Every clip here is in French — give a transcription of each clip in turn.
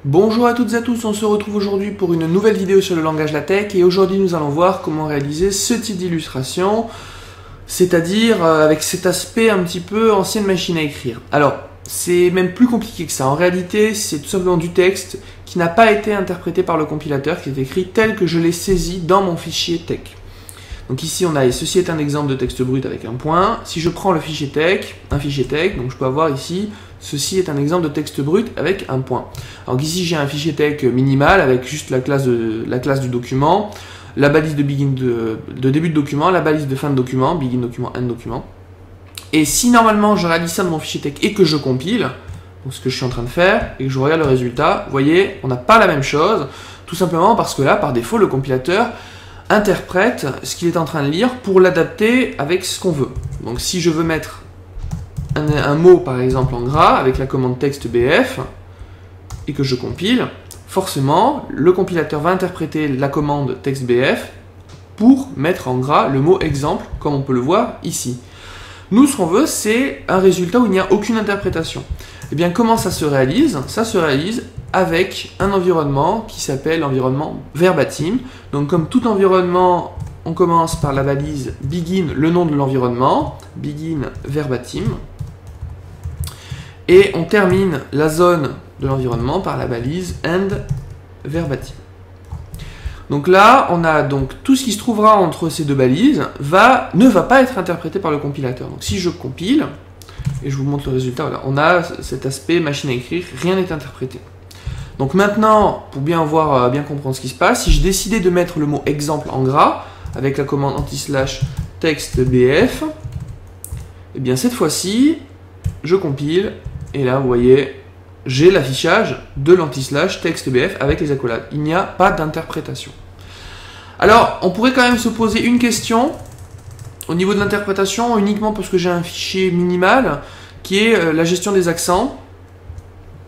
Bonjour à toutes et à tous, on se retrouve aujourd'hui pour une nouvelle vidéo sur le langage LaTeX et aujourd'hui nous allons voir comment réaliser ce type d'illustration, c'est-à-dire avec cet aspect un petit peu ancienne machine à écrire. Alors, c'est même plus compliqué que ça. En réalité, c'est tout simplement du texte qui n'a pas été interprété par le compilateur, qui est écrit tel que je l'ai saisi dans mon fichier TeX. Donc ici on a, et ceci est un exemple de texte brut avec un point. Si je prends le fichier TeX, un fichier TeX, donc je peux avoir ici, ceci est un exemple de texte brut avec un point. Alors ici j'ai un fichier TeX minimal avec juste la classe du document, la balise de début de document, la balise de fin de document, begin document, end document. Et si normalement je réalise ça de mon fichier TeX et que je compile, donc ce que je suis en train de faire, et que je regarde le résultat, vous voyez, on n'a pas la même chose, tout simplement parce que là, par défaut, le compilateur interprète ce qu'il est en train de lire pour l'adapter avec ce qu'on veut. Donc si je veux mettre un mot par exemple en gras avec la commande texte BF et que je compile, forcément le compilateur va interpréter la commande texte BF pour mettre en gras le mot exemple comme on peut le voir ici. Nous ce qu'on veut c'est un résultat où il n'y a aucune interprétation. Et bien comment ça se réalise? Ça se réalise avec un environnement qui s'appelle l'environnement verbatim. Donc comme tout environnement, on commence par la balise begin, le nom de l'environnement, begin verbatim, et on termine la zone de l'environnement par la balise end verbatim. Donc là, on a donc tout ce qui se trouvera entre ces deux balises ne va pas être interprété par le compilateur. Donc si je compile, et je vous montre le résultat, voilà, on a cet aspect machine à écrire, rien n'est interprété. Donc maintenant, pour bien voir, bien comprendre ce qui se passe, si je décidais de mettre le mot exemple en gras, avec la commande anti/slash texte BF, et bien cette fois-ci, je compile, et là vous voyez, j'ai l'affichage de l'anti/slash texte BF avec les accolades. Il n'y a pas d'interprétation. Alors, on pourrait quand même se poser une question au niveau de l'interprétation, uniquement parce que j'ai un fichier minimal, qui est la gestion des accents.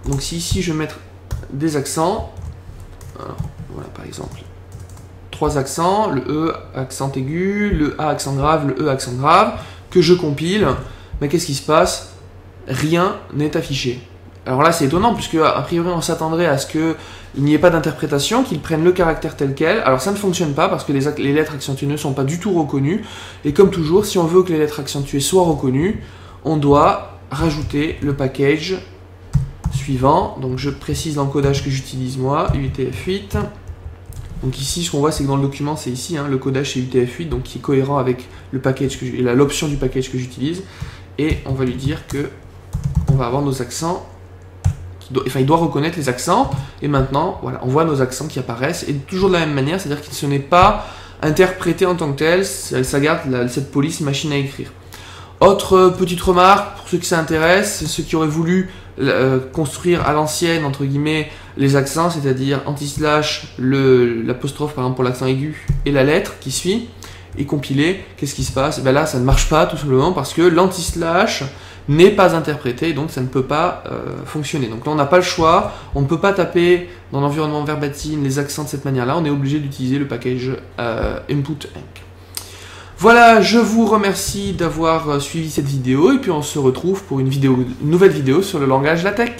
Donc si ici je vais mettre des accents, alors, voilà par exemple 3 accents, le E accent aigu, le A accent grave, le E accent grave, que je compile, mais qu'est-ce qui se passe? Rien n'est affiché. Alors là c'est étonnant puisque a priori on s'attendrait à ce qu'il n'y ait pas d'interprétation, qu'ils prennent le caractère tel quel. Alors ça ne fonctionne pas parce que les lettres accentuées ne sont pas du tout reconnues, et comme toujours si on veut que les lettres accentuées soient reconnues, on doit rajouter le package suivant. Donc je précise l'encodage que j'utilise moi, UTF-8. Donc ici ce qu'on voit c'est que dans le document c'est ici, hein, le codage c'est UTF-8, donc qui est cohérent avec le package l'option du package que j'utilise, et on va lui dire que on va avoir nos accents, il doit reconnaître les accents, et maintenant voilà, on voit nos accents qui apparaissent, et toujours de la même manière, c'est-à-dire que ce n'est pas interprété en tant que tel, ça garde cette police machine à écrire. Autre petite remarque, pour ceux qui s'intéressent, ceux qui auraient voulu construire à l'ancienne, entre guillemets, les accents, c'est-à-dire anti/slash, l'apostrophe par exemple pour l'accent aigu, et la lettre qui suit, et compiler, qu'est-ce qui se passe? Et bien là, ça ne marche pas, tout simplement, parce que l'anti/slash n'est pas interprété, donc ça ne peut pas fonctionner. Donc là, on n'a pas le choix, on ne peut pas taper dans l'environnement verbatim les accents de cette manière-là, on est obligé d'utiliser le package input enc. Voilà, je vous remercie d'avoir suivi cette vidéo, et puis on se retrouve pour une nouvelle vidéo sur le langage LaTeX.